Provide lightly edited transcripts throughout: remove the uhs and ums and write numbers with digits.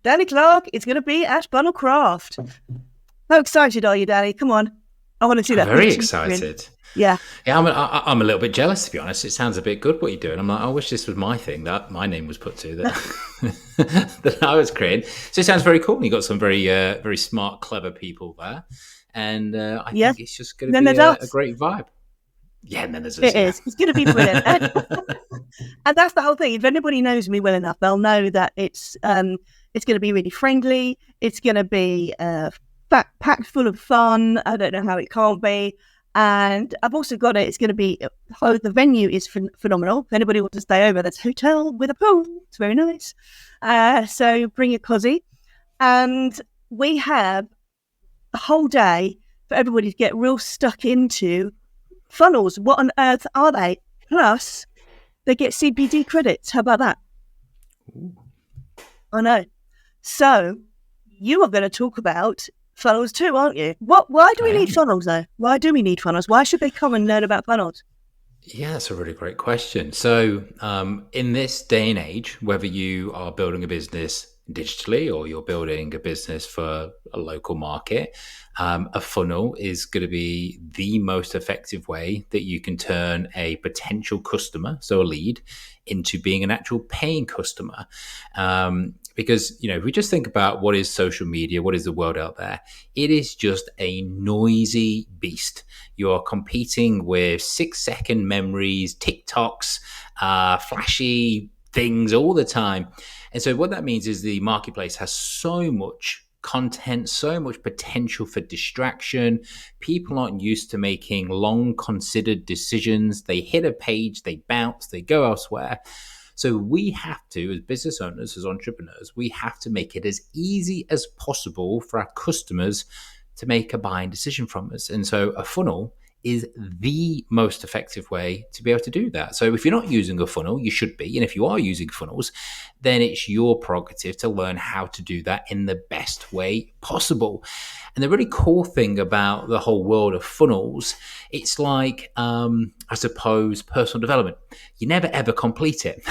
Danny Clarke is going to be at Funnelcraft. How excited are you, Danny? Come on. I want to see I'm that very picture. excited. Yeah. Yeah, I'm a little bit jealous, to be honest. It sounds a bit good what you're doing. I'm like, I wish this was my thing that my name was put to that that I was creating. So it sounds very cool. You got some very smart, clever people there, and I Yeah. think it's just going And to then be there's a us. great vibe. Yeah, and then there's us. It Yeah, is. It's going to be brilliant. And that's the whole thing. If anybody knows me well enough, they'll know that it's going to be really friendly. It's going to be packed full of fun. I don't know how it can't be. And I've also got it. It's going to be the venue is phenomenal. If anybody wants to stay over, there's a hotel with a pool. It's very nice. So bring your cozy, and we have a whole day for everybody to get real stuck into funnels. What on earth are they? Plus, they get CPD credits. How about that? I know. So you are going to talk about funnels too, aren't you? Why do I we need am. funnels though? Why do we need funnels? Why should they come and learn about funnels? Yeah, that's a really great question. So, in this day and age, whether you are building a business digitally or you're building a business for a local market, a funnel is going to be the most effective way that you can turn a potential customer, so a lead, into being an actual paying customer. Because, if we just think about what is social media, what is the world out there, it is just a noisy beast. You are competing with 6-second memories, TikToks, flashy things all the time. And so what that means is the marketplace has so much content, so much potential for distraction. People aren't used to making long considered decisions. They hit a page, they bounce, they go elsewhere. So we have to, as business owners, as entrepreneurs, we have to make it as easy as possible for our customers to make a buying decision from us. And so a funnel is the most effective way to be able to do that. So if you're not using a funnel, you should be. And if you are using funnels, then it's your prerogative to learn how to do that in the best way possible. And the really cool thing about the whole world of funnels, it's like, I suppose, personal development. You never ever complete it.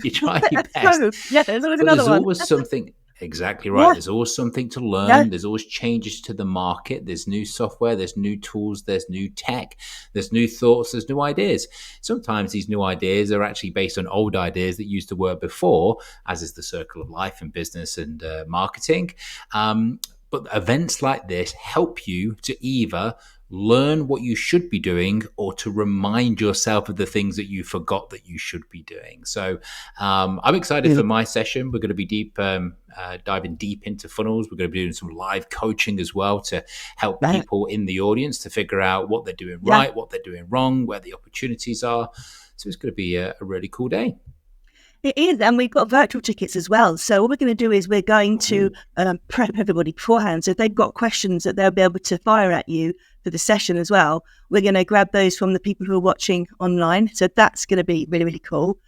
You try your That's best, true. Yeah, there's always but another there's one. always something. Exactly right. Yeah, There's always something to yeah. learn. There's always changes to the market. There's new software. There's new tools. There's new tech. There's new thoughts. There's new ideas. Sometimes these new ideas are actually based on old ideas that used to work before, as is the circle of life in business and marketing. But events like this help you to either learn what you should be doing or to remind yourself of the things that you forgot that you should be doing. So I'm excited for my session. We're going to be diving deep into funnels. We're going to be doing some live coaching as well to help Right. people in the audience to figure out what they're doing Yeah. right, what they're doing wrong, where the opportunities are. So it's going to be a really cool day. It is, and we've got virtual tickets as well. So what we're going to do is we're going to prep everybody beforehand. So if they've got questions that they'll be able to fire at you for the session as well, we're going to grab those from the people who are watching online. So that's going to be really, really cool.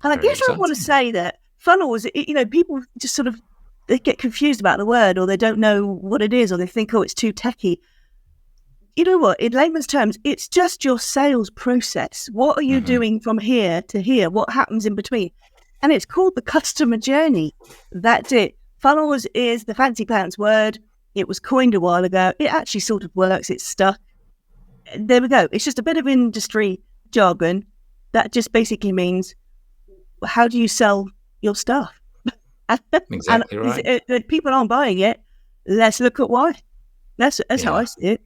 And I Very guess I want to exciting. say that funnels, people just sort of, they get confused about the word, or they don't know what it is, or they think, oh, it's too techy. You know what? In layman's terms, it's just your sales process. What are you Mm-hmm. doing from here to here? What happens in between? And it's called the customer journey. That's it. Funnels is the fancy pants word. It was coined a while ago. It actually sort of works. It's stuck. There we go. It's just a bit of industry jargon that just basically means, how do you sell your stuff? And Exactly right. people aren't buying it. Let's look at why. That's how I Yeah. see it.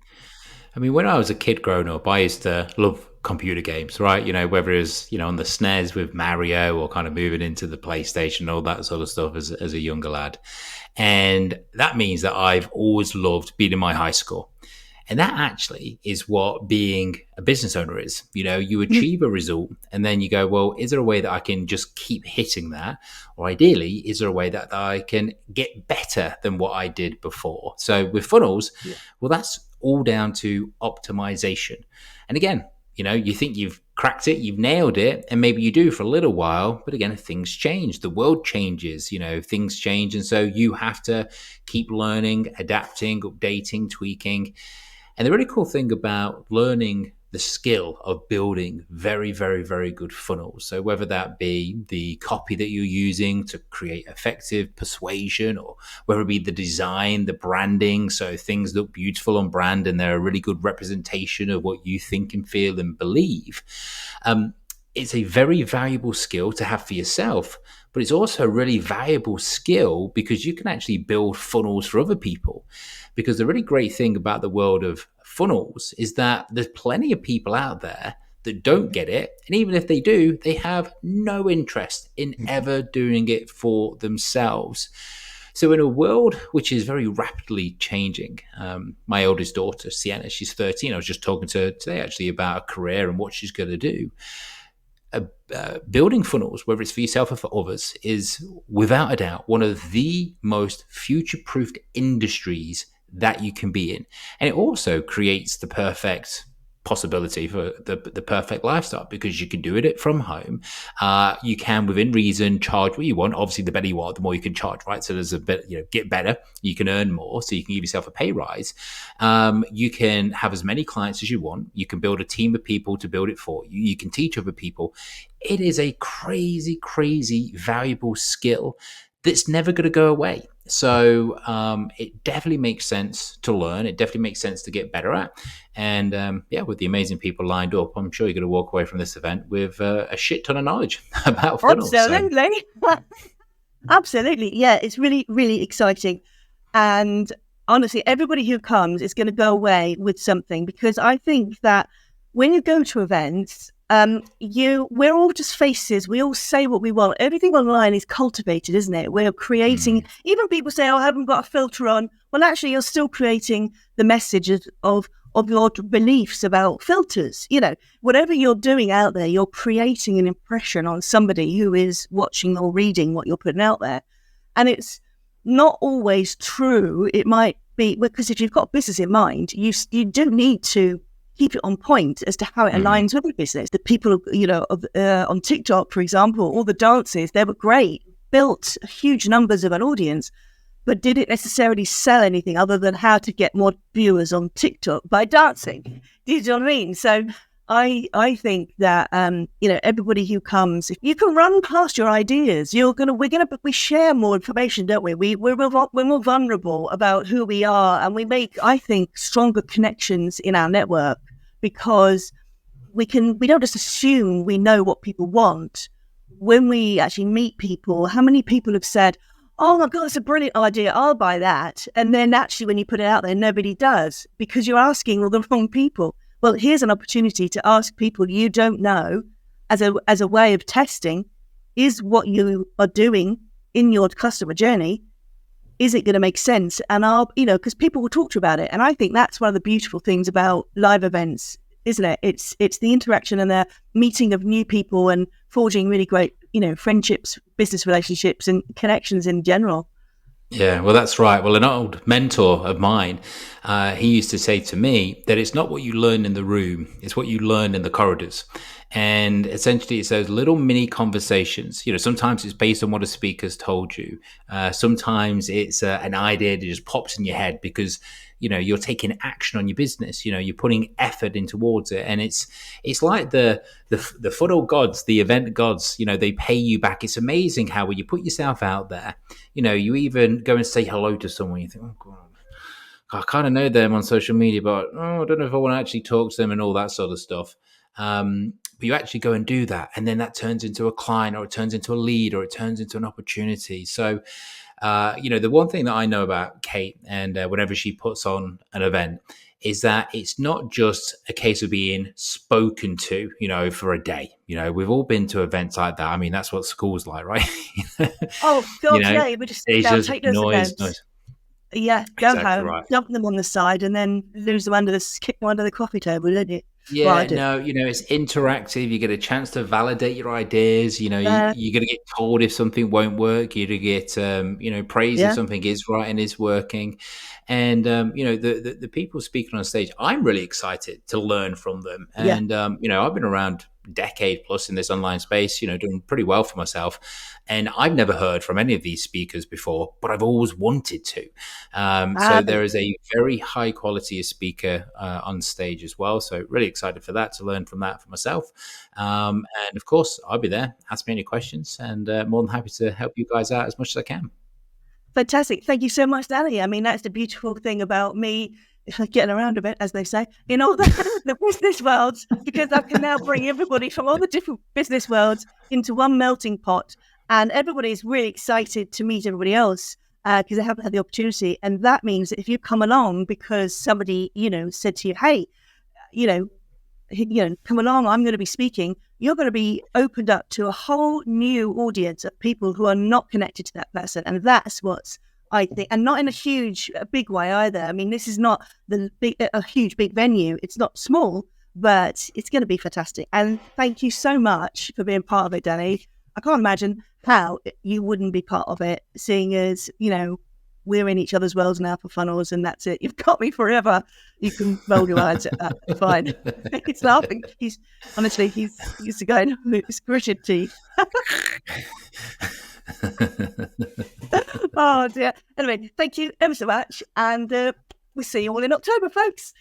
I mean, when I was a kid growing up, I used to love computer games, right? Whether it was, on the SNES with Mario or kind of moving into the PlayStation, all that sort of stuff as a younger lad. And that means that I've always loved being in my high school. And that actually is what being a business owner is. You Mm. achieve a result and then you go, well, is there a way that I can just keep hitting that? Or ideally, is there a way that I can get better than what I did before? So with funnels, Yeah. well, that's all down to optimization. And again, you think you've cracked it, you've nailed it, and maybe you do for a little while, but again, things change, the world changes, things change. And so you have to keep learning, adapting, updating, tweaking. And the really cool thing about learning the skill of building very, very, very good funnels. So whether that be the copy that you're using to create effective persuasion, or whether it be the design, the branding, so things look beautiful on brand and they're a really good representation of what you think and feel and believe. It's a very valuable skill to have for yourself, but it's also a really valuable skill because you can actually build funnels for other people. Because the really great thing about the world of funnels is that there's plenty of people out there that don't get it. And even if they do, they have no interest in ever doing it for themselves. So in a world which is very rapidly changing, my oldest daughter, Sienna, she's 13. I was just talking to her today actually about her career and what she's going to do. Building funnels, whether it's for yourself or for others, is without a doubt one of the most future-proofed industries that you can be in. And it also creates the perfect possibility for the perfect lifestyle, because you can do it from home. You can, within reason, charge what you want. Obviously, the better you are, the more you can charge, right? So there's a bit, get better. You can earn more, so you can give yourself a pay rise. You can have as many clients as you want. You can build a team of people to build it for you. You can teach other people. It is a crazy, crazy valuable skill that's never going to go away. So it definitely makes sense to learn. It definitely makes sense to get better at. And with the amazing people lined up, I'm sure you're going to walk away from this event with a shit ton of knowledge about funnels. Absolutely. So. Absolutely. Yeah, it's really, really exciting. And honestly, everybody who comes is going to go away with something, because I think that when you go to events, we're all just faces. We all say what we want. Everything online is cultivated, isn't it? We're creating, even people say, oh, I haven't got a filter on. Well, actually, you're still creating the messages of your beliefs about filters. Whatever you're doing out there, you're creating an impression on somebody who is watching or reading what you're putting out there. And it's not always true. It might be, because if you've got business in mind, you do need to keep it on point as to how it aligns with the business. The people, on TikTok, for example, all the dances, they were great, built huge numbers of an audience, but did it necessarily sell anything other than how to get more viewers on TikTok by dancing? Do you know what I mean? So I think that, everybody who comes, if you can run past your ideas, we share more information, don't we? We're more vulnerable about who we are, and we make, I think, stronger connections in our network, because we don't just assume we know what people want. When we actually meet people, how many people have said, oh my God, it's a brilliant idea, I'll buy that. And then actually when you put it out there, nobody does, because you're asking all the wrong people. Well, here's an opportunity to ask people you don't know as a way of testing, is what you are doing in your customer journey, is it going to make sense? And because people will talk to you about it. And I think that's one of the beautiful things about live events, isn't it? It's the interaction and the meeting of new people and forging really great, friendships, business relationships and connections in general. Yeah, well, that's right. Well, an old mentor of mine, he used to say to me that it's not what you learn in the room, it's what you learn in the corridors. And essentially, it's those little mini conversations. Sometimes it's based on what a speaker's told you. Sometimes it's an idea that just pops in your head because you're taking action on your business. You're putting effort in towards it, and it's like the funnel gods, the event gods. They pay you back. It's amazing how when you put yourself out there, you even go and say hello to someone. You think, oh God, I kind of know them on social media, but I don't know if I want to actually talk to them and all that sort of stuff. But you actually go and do that, and then that turns into a client, or it turns into a lead, or it turns into an opportunity. So, the one thing that I know about Kate, and whenever she puts on an event, is that it's not just a case of being spoken to, for a day. We've all been to events like that. I mean, that's what school's like, right? Oh, God, yeah. We just take those events. Yeah, go exactly home, right. dump them on the side, and then kick them under the coffee table, don't you? Yeah, no, it's interactive. You get a chance to validate your ideas. You're going to get told if something won't work. You're going to get, praise if something is right and is working. And, the people speaking on stage, I'm really excited to learn from them. And, I've been around decade plus in this online space, doing pretty well for myself. And I've never heard from any of these speakers before, but I've always wanted to. So there is a very high quality speaker on stage as well. So really excited for that, to learn from that for myself. And of course, I'll be there. Ask me any questions, and more than happy to help you guys out as much as I can. Fantastic. Thank you so much, Danny. I mean, that's the beautiful thing about me getting around a bit, as they say, in all the business worlds, because I can now bring everybody from all the different business worlds into one melting pot. And everybody's really excited to meet everybody else because they haven't had the opportunity. And that means that if you come along because somebody, said to you, hey, come along, I'm going to be speaking, you're going to be opened up to a whole new audience of people who are not connected to that person. And that's what I think, and not in a big way either. I mean, this is not a huge, big venue. It's not small, but it's going to be fantastic. And thank you so much for being part of it, Danny. I can't imagine how you wouldn't be part of it, seeing as, we're in each other's worlds now for funnels, and that's it. You've got me forever. You can roll your eyes at that. It's fine. He's laughing. He's the guy who's gritted teeth. Oh dear. Anyway, thank you ever so much, and we'll see you all in October, folks.